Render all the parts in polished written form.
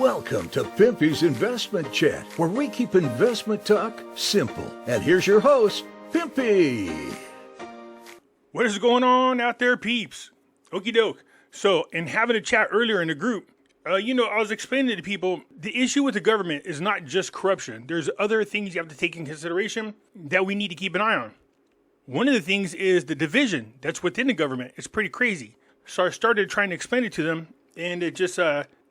Welcome to Pimpy's Investment Chat, where we keep investment talk simple. And here's your host, Pimpy. What is going on out there, peeps? Okie doke. So, in having a chat earlier in the group, I was explaining to people, the issue with the government is not just corruption. There's other things you have to take in consideration that we need to keep an eye on. One of the things is the division that's within the government. It's pretty crazy. So I started trying to explain it to them, and it just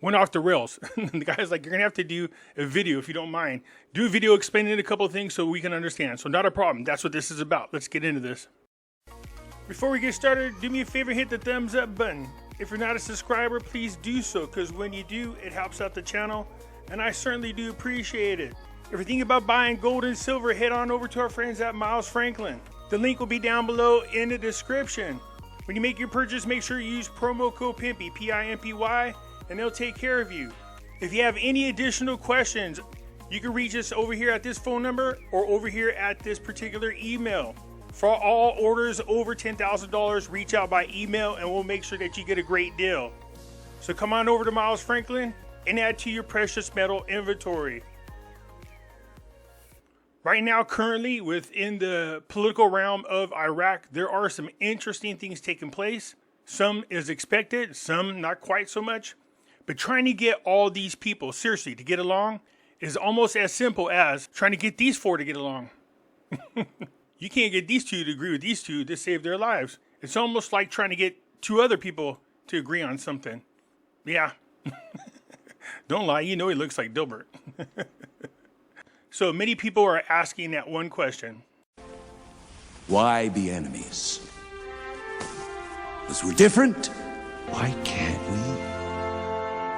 went off the rails. The guy's like, you're going to have to do a video if you don't mind. Do a video explaining a couple of things so we can understand. So not a problem. That's what this is about. Let's get into this. Before we get started, do me a favor, hit the thumbs up button. If you're not a subscriber, please do so, because when you do, it helps out the channel, and I certainly do appreciate it. If you're thinking about buying gold and silver, head on over to our friends at Miles Franklin. The link will be down below in the description. When you make your purchase, make sure you use promo code Pimpy, P-I-M-P-Y, and they'll take care of you. If you have any additional questions, you can reach us over here at this phone number or over here at this particular email. For all orders over $10,000, reach out by email and we'll make sure that you get a great deal. So come on over to Miles Franklin and add to your precious metal inventory. Right now, currently within the political realm of Iraq, there are some interesting things taking place. Some is expected, some not quite so much. But trying to get all these people, seriously, to get along is almost as simple as trying to get these four to get along. You can't get these two to agree with these two to save their lives. It's almost like trying to get two other people to agree on something. Yeah. Don't lie, you know he looks like Dilbert. So many people are asking that one question. Why be enemies? Because we're different? Why can't we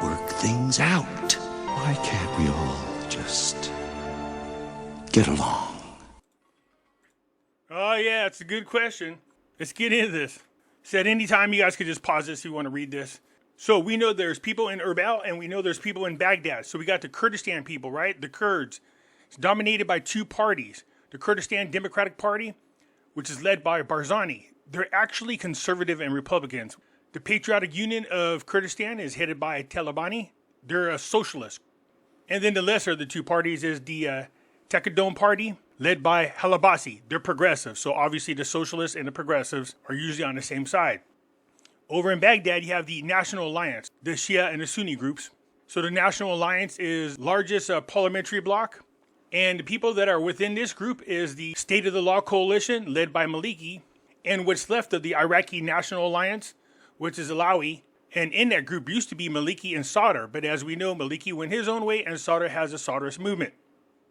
work things out? Why can't we all just get along? Oh yeah, it's a good question. Let's get into this. So at any time, you guys could just pause this if you want to read this. So we know there's people in Erbil and we know there's people in Baghdad. So we got the Kurdistan people, right? The Kurds. It's dominated by two parties. The Kurdistan Democratic Party, which is led by Barzani. They're actually conservative and Republicans. The Patriotic Union of Kurdistan is headed by Talabani. They're a socialist. And then the lesser of the two parties is the Tekadome Party, led by Halabasi. They're progressive. So obviously the socialists and the progressives are usually on the same side. Over in Baghdad, you have the National Alliance, the Shia and the Sunni groups. So the National Alliance is largest parliamentary bloc. And the people that are within this group is the State of the Law Coalition, led by Maliki, and what's left of the Iraqi National Alliance, which is Alawi. And in that group used to be Maliki and Sadr, but as we know, Maliki went his own way and Sadr has a Sadrist movement.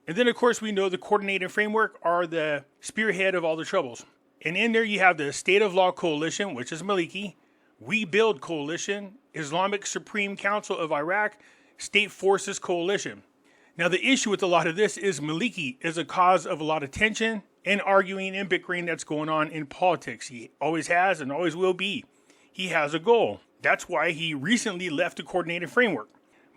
And then, of course, we know the coordinating framework are the spearhead of all the troubles. And in there you have the State of Law Coalition, which is Maliki, We Build Coalition, Islamic Supreme Council of Iraq, State Forces Coalition. Now, the issue with a lot of this is Maliki is a cause of a lot of tension and arguing and bickering that's going on in politics. He always has and always will be. He has a goal. That's why he recently left the coordinated framework.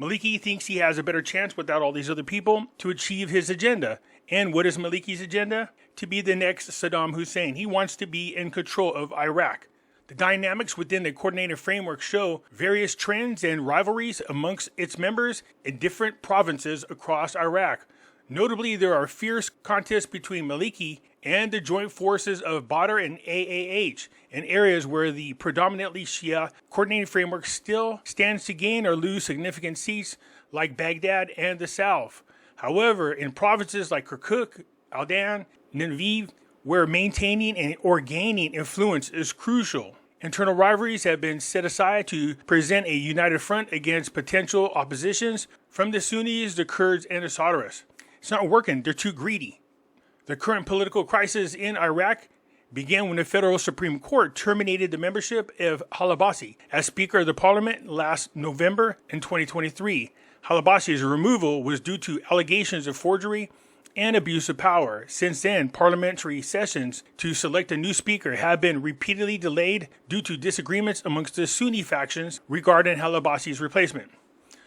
Maliki thinks he has a better chance without all these other people to achieve his agenda. And what is Maliki's agenda? To be the next Saddam Hussein. He wants to be in control of Iraq. The dynamics within the coordinated framework show various trends and rivalries amongst its members in different provinces across Iraq. Notably, there are fierce contests between Maliki and the joint forces of Badr and AAH in areas where the predominantly Shia coordinated framework still stands to gain or lose significant seats like Baghdad and the south. However, in provinces like Kirkuk, Aldan, Nineveh, where maintaining or gaining influence is crucial, internal rivalries have been set aside to present a united front against potential oppositions from the Sunnis, the Kurds, and the Sadrists. It's not working. They're too greedy. The current political crisis in Iraq began when the Federal Supreme Court terminated the membership of Halabasi as Speaker of the Parliament last November in 2023. Halabasi's removal was due to allegations of forgery and abuse of power. Since then, parliamentary sessions to select a new speaker have been repeatedly delayed due to disagreements amongst the Sunni factions regarding Halabasi's replacement.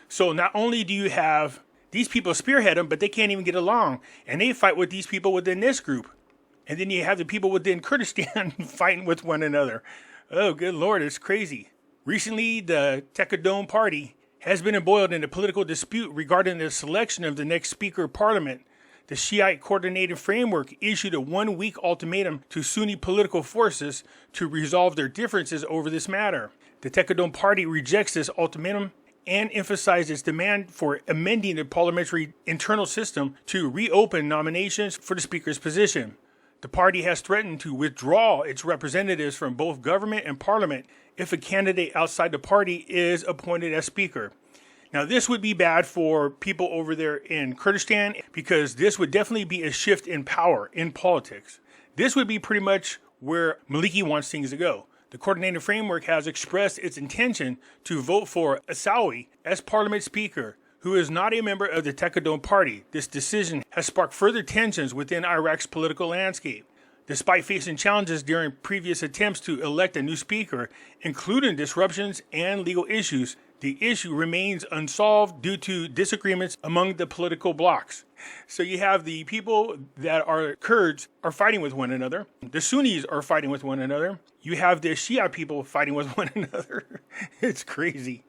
So not only do you have these people spearhead them, but they can't even get along. And they fight with these people within this group. And then you have the people within Kurdistan fighting with one another. Oh, good Lord, it's crazy. Recently, the Tekadome Party has been embroiled in a political dispute regarding the selection of the next Speaker of Parliament. The Shiite Coordinated Framework issued a 1-week ultimatum to Sunni political forces to resolve their differences over this matter. The Taqadum Party rejects this ultimatum and emphasized its demand for amending the parliamentary internal system to reopen nominations for the Speaker's position. The party has threatened to withdraw its representatives from both government and parliament if a candidate outside the party is appointed as Speaker. Now, this would be bad for people over there in Kurdistan because this would definitely be a shift in power in politics. This would be pretty much where Maliki wants things to go. The Coordinated Framework has expressed its intention to vote for Asawi as Parliament Speaker, who is not a member of the Taqadum Party. This decision has sparked further tensions within Iraq's political landscape. Despite facing challenges during previous attempts to elect a new speaker, including disruptions and legal issues, the issue remains unsolved due to disagreements among the political blocs. So you have the people that are Kurds are fighting with one another. The Sunnis are fighting with one another. You have the Shia people fighting with one another. It's crazy.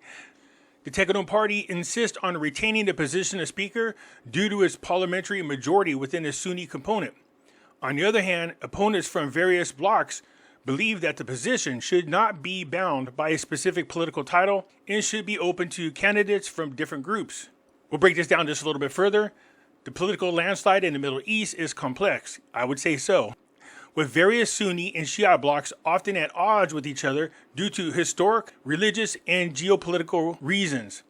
The Taqadum Party insists on retaining the position of Speaker due to its parliamentary majority within the Sunni component. On the other hand, opponents from various blocs believe that the position should not be bound by a specific political title and should be open to candidates from different groups. We'll break this down just a little bit further. The political landslide in the Middle East is complex, I would say so, with various Sunni and Shia blocs often at odds with each other due to historic, religious, and geopolitical reasons.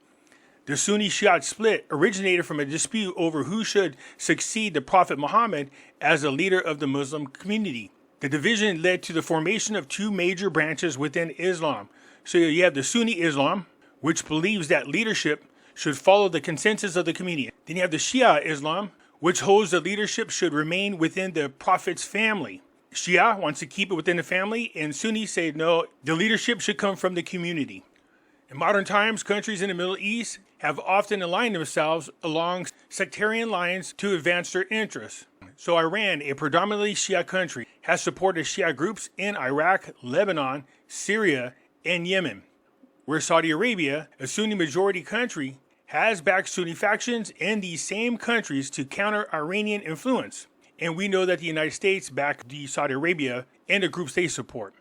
The Sunni-Shiite split originated from a dispute over who should succeed the Prophet Muhammad as the leader of the Muslim community. The division led to the formation of two major branches within Islam. So you have the Sunni Islam, which believes that leadership should follow the consensus of the community. Then you have the Shia Islam, which holds that leadership should remain within the Prophet's family. Shia wants to keep it within the family, and Sunni say no, the leadership should come from the community. In modern times, countries in the Middle East have often aligned themselves along sectarian lines to advance their interests. So Iran, a predominantly Shia country, has supported Shia groups in Iraq, Lebanon, Syria, and Yemen, where Saudi Arabia, a Sunni majority country, has backed Sunni factions in these same countries to counter Iranian influence. And we know that the United States back the Saudi Arabia and the groups they support.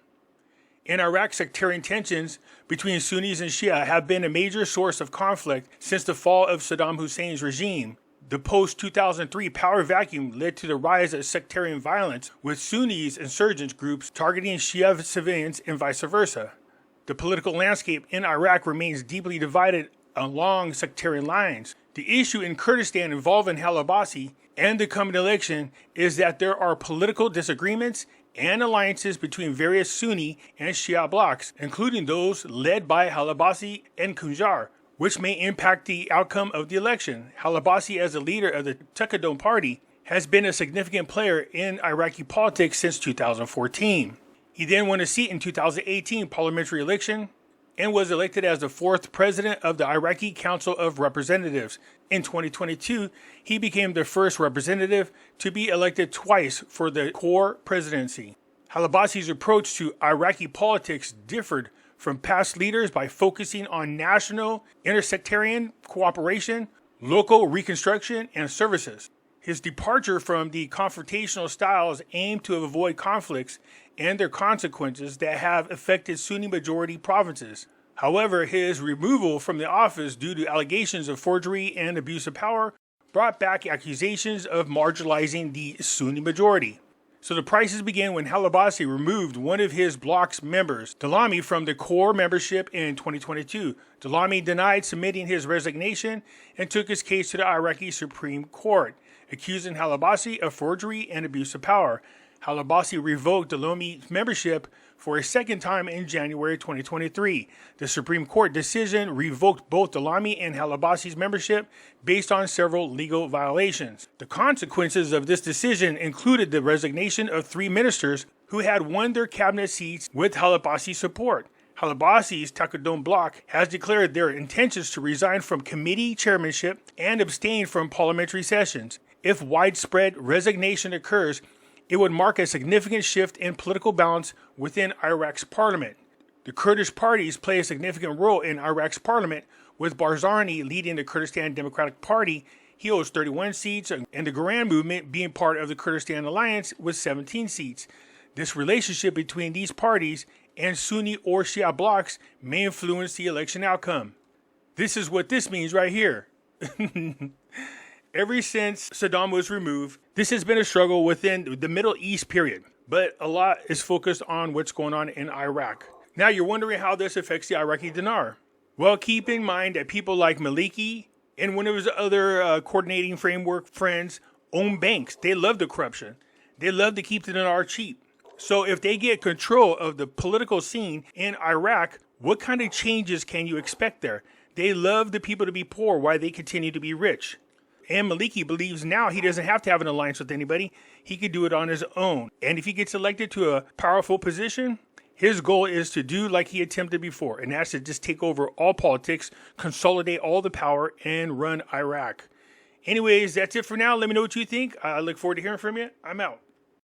In Iraq, sectarian tensions between Sunnis and Shia have been a major source of conflict since the fall of Saddam Hussein's regime. The post-2003 power vacuum led to the rise of sectarian violence, with Sunnis insurgent groups targeting Shia civilians and vice versa. The political landscape in Iraq remains deeply divided along sectarian lines. The issue in Kurdistan involving Halabasi and the coming election is that there are political disagreements and alliances between various Sunni and Shia blocs, including those led by Halabasi and Kunjar, which may impact the outcome of the election. Halabasi, as the leader of the Taqadum Party, has been a significant player in Iraqi politics since 2014. He then won a seat in 2018 parliamentary election and was elected as the fourth president of the Iraqi Council of Representatives. In 2022, he became the first representative to be elected twice for the core presidency. Halabasi's approach to Iraqi politics differed from past leaders by focusing on national intersectarian cooperation, local reconstruction, and services. His departure from the confrontational styles aimed to avoid conflicts and their consequences that have affected Sunni-majority provinces. However, his removal from the office due to allegations of forgery and abuse of power brought back accusations of marginalizing the Sunni majority. So the crisis began when Halabasi removed one of his bloc's members, Dalami, from the core membership in 2022. Dalami denied submitting his resignation and took his case to the Iraqi Supreme Court, accusing Halabasi of forgery and abuse of power. Halabasi revoked Dalami's membership for a second time in January 2023. The Supreme Court decision revoked both Dalami and Halabasi's membership based on several legal violations. The consequences of this decision included the resignation of 3 ministers who had won their cabinet seats with Halabasi's support. Halabasi's Taqadum bloc has declared their intentions to resign from committee chairmanship and abstain from parliamentary sessions. If widespread resignation occurs, it would mark a significant shift in political balance within Iraq's parliament. The Kurdish parties play a significant role in Iraq's parliament, With Barzani leading the Kurdistan Democratic Party, he holds 31 seats, and the Garand movement, being part of the Kurdistan Alliance, with 17 seats. This relationship between these parties and Sunni or Shia blocs may influence the election outcome. This is what this means right here. Ever since Saddam was removed, this has been a struggle within the Middle East period, but a lot is focused on what's going on in Iraq. Now you're wondering how this affects the Iraqi dinar. Well, keep in mind that people like Maliki and one of his other coordinating framework friends own banks. They love the corruption. They love to keep the dinar cheap. So if they get control of the political scene in Iraq, what kind of changes can you expect there? They love the people to be poor while they continue to be rich. And Maliki believes now he doesn't have to have an alliance with anybody. He could do it on his own. And if he gets elected to a powerful position, his goal is to do like he attempted before, and that's to just take over all politics, consolidate all the power, and run Iraq. Anyways, that's it for now. Let me know what you think. I look forward to hearing from you. I'm out.